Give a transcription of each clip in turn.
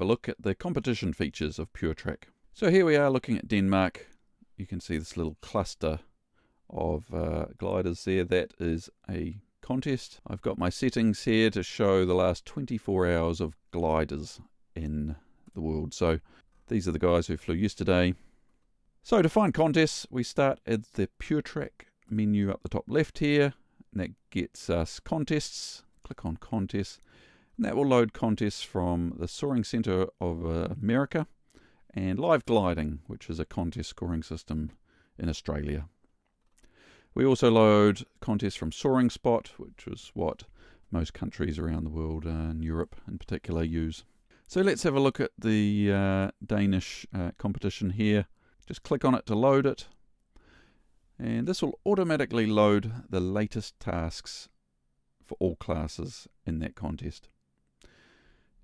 a look at the competition features of PureTrack. So here we are looking at Denmark. You can see this little cluster of gliders there. That is a contest. I've got my settings here to show the last 24 hours of gliders in the world. So these are the guys who flew yesterday. So to find contests, we start at the PureTrack menu up the top left here. And that gets us contests. Click on contests. And that will load contests from the Soaring Centre of America and Live Gliding, which is a contest scoring system in Australia. We also load contests from Soaring Spot, which is what most countries around the world, and Europe in particular, use. So let's have a look at the Danish competition here. Just click on it to load it. And this will automatically load the latest tasks for all classes in that contest.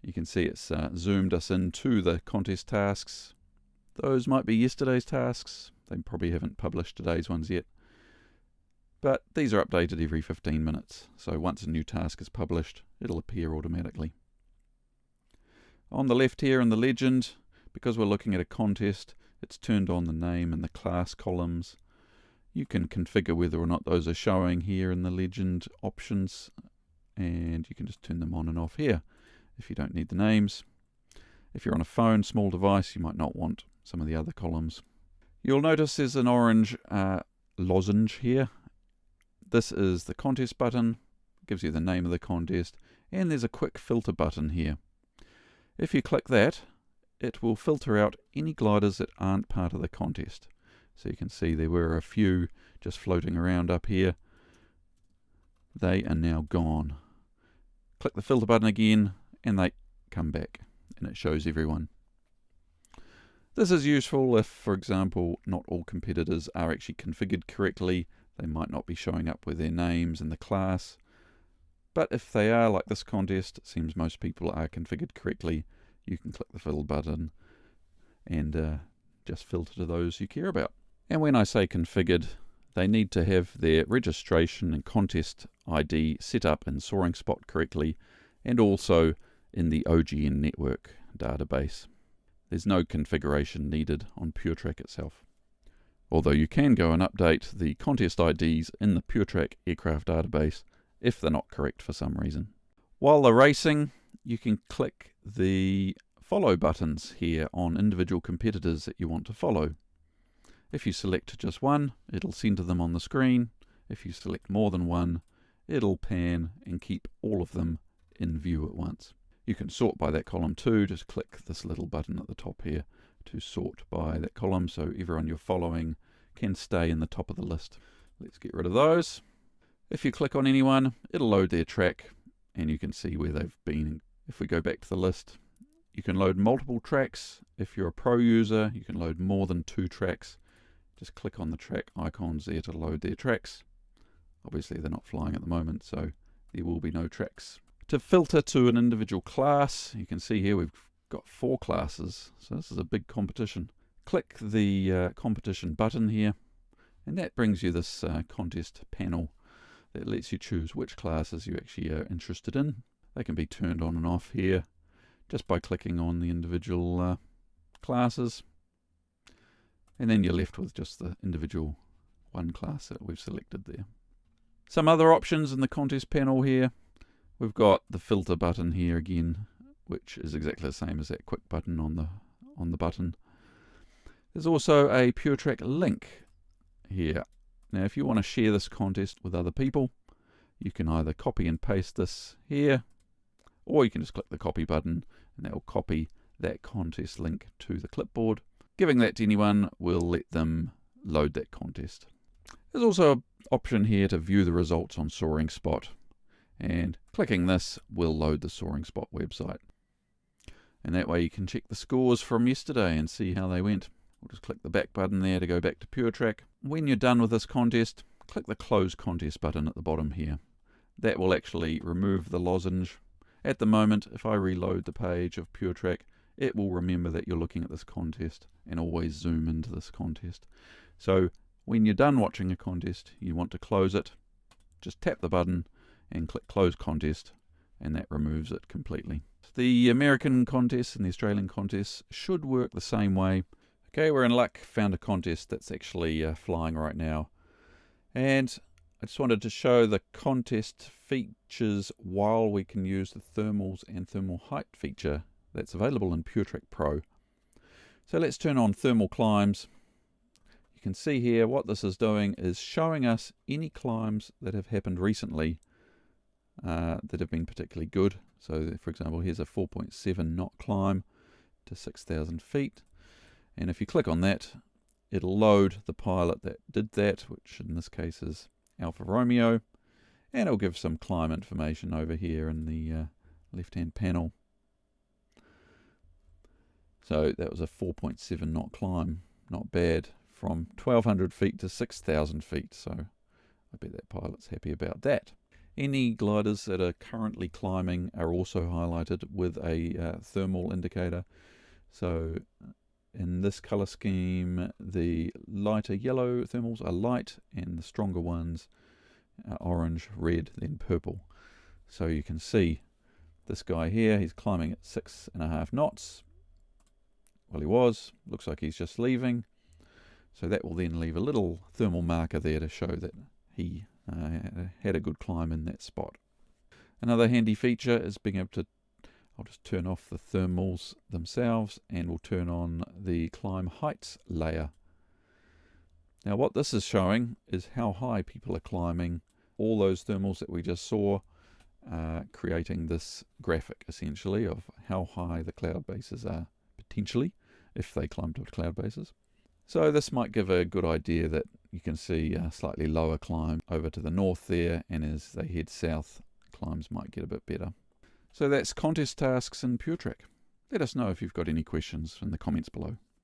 You can see it's zoomed us into the contest tasks. Those might be yesterday's tasks. They probably haven't published today's ones yet. But these are updated every 15 minutes. So once a new task is published, it'll appear automatically. On the left here in the legend, because we're looking at a contest, it's turned on the name and the class columns. You can configure whether or not those are showing here in the legend options, and you can just turn them on and off here if you don't need the names. If you're on a phone, small device, you might not want some of the other columns. You'll notice there's an orange lozenge here. This is the contest button, gives you the name of the contest, and there's a quick filter button here. If you click that, it will filter out any gliders that aren't part of the contest. So you can see there were a few just floating around up here. They are now gone. Click the filter button again and they come back and it shows everyone. This is useful if, for example, not all competitors are actually configured correctly. They might not be showing up with their names in the class. But if they are, like this contest, it seems most people are configured correctly, you can click the filter button and just filter to those you care about. And when I say configured, they need to have their registration and contest ID set up in Soaring Spot correctly, and also in the OGN network database. There's no configuration needed on PureTrack itself. Although you can go and update the contest IDs in the PureTrack aircraft database if they're not correct for some reason. While they're racing, you can click the follow buttons here on individual competitors that you want to follow. If you select just one, it'll center them on the screen. If you select more than one, it'll pan and keep all of them in view at once. You can sort by that column too. Just click this little button at the top here to sort by that column so everyone you're following can stay in the top of the list. Let's get rid of those. If you click on anyone, it'll load their track and you can see where they've been. If we go back to the list, you can load multiple tracks. If you're a pro user, you can load more than 2 tracks. Just click on the track icons there to load their tracks. Obviously they're not flying at the moment, so there will be no tracks. To filter to an individual class, you can see here we've got 4 classes, so this is a big competition. Click the competition button here, and that brings you this contest panel that lets you choose which classes you actually are interested in. They can be turned on and off here just by clicking on the individual classes. And then you're left with just the individual one class that we've selected there. Some other options in the contest panel here. We've got the filter button here again, which is exactly the same as that quick button on the button. There's also a PureTrack link here. Now if you want to share this contest with other people, you can either copy and paste this here, or you can just click the copy button and that will copy that contest link to the clipboard. Giving that to anyone will let them load that contest. There's also an option here to view the results on Soaring Spot, and clicking this will load the Soaring Spot website. And that way you can check the scores from yesterday and see how they went. We'll just click the back button there to go back to PureTrack. When you're done with this contest, click the Close Contest button at the bottom here. That will actually remove the lozenge. At the moment, if I reload the page of PureTrack, it will remember that you're looking at this contest and always zoom into this contest. So when you're done watching a contest, you want to close it, just tap the button and click Close Contest and that removes it completely. The American contests and the Australian contests should work the same way. Okay, we're in luck, found a contest that's actually flying right now. And I just wanted to show the contest features while we can use the thermals and thermal height feature that's available in PureTrack Pro. So let's turn on thermal climbs. You can see here what this is doing is showing us any climbs that have happened recently that have been particularly good. So for example, here's a 4.7 knot climb to 6,000 feet. And if you click on that, it'll load the pilot that did that, which in this case is Alfa Romeo. And it'll give some climb information over here in the left-hand panel. So that was a 4.7 knot climb, not bad, from 1,200 feet to 6,000 feet. So I bet that pilot's happy about that. Any gliders that are currently climbing are also highlighted with a thermal indicator. So in this color scheme, the lighter yellow thermals are light and the stronger ones are orange, red, then purple. So you can see this guy here, he's climbing at 6.5 knots. Well, he was. Looks like he's just leaving. So that will then leave a little thermal marker there to show that he had a good climb in that spot. Another handy feature is being able to, I'll just turn off the thermals themselves and we'll turn on the climb heights layer. Now what this is showing is how high people are climbing. All those thermals that we just saw creating this graphic essentially of how high the cloud bases are potentially if they climb to cloud bases. So this might give a good idea that you can see a slightly lower climb over to the north there, and as they head south, climbs might get a bit better. So that's contest tasks in PureTrack. Let us know if you've got any questions in the comments below.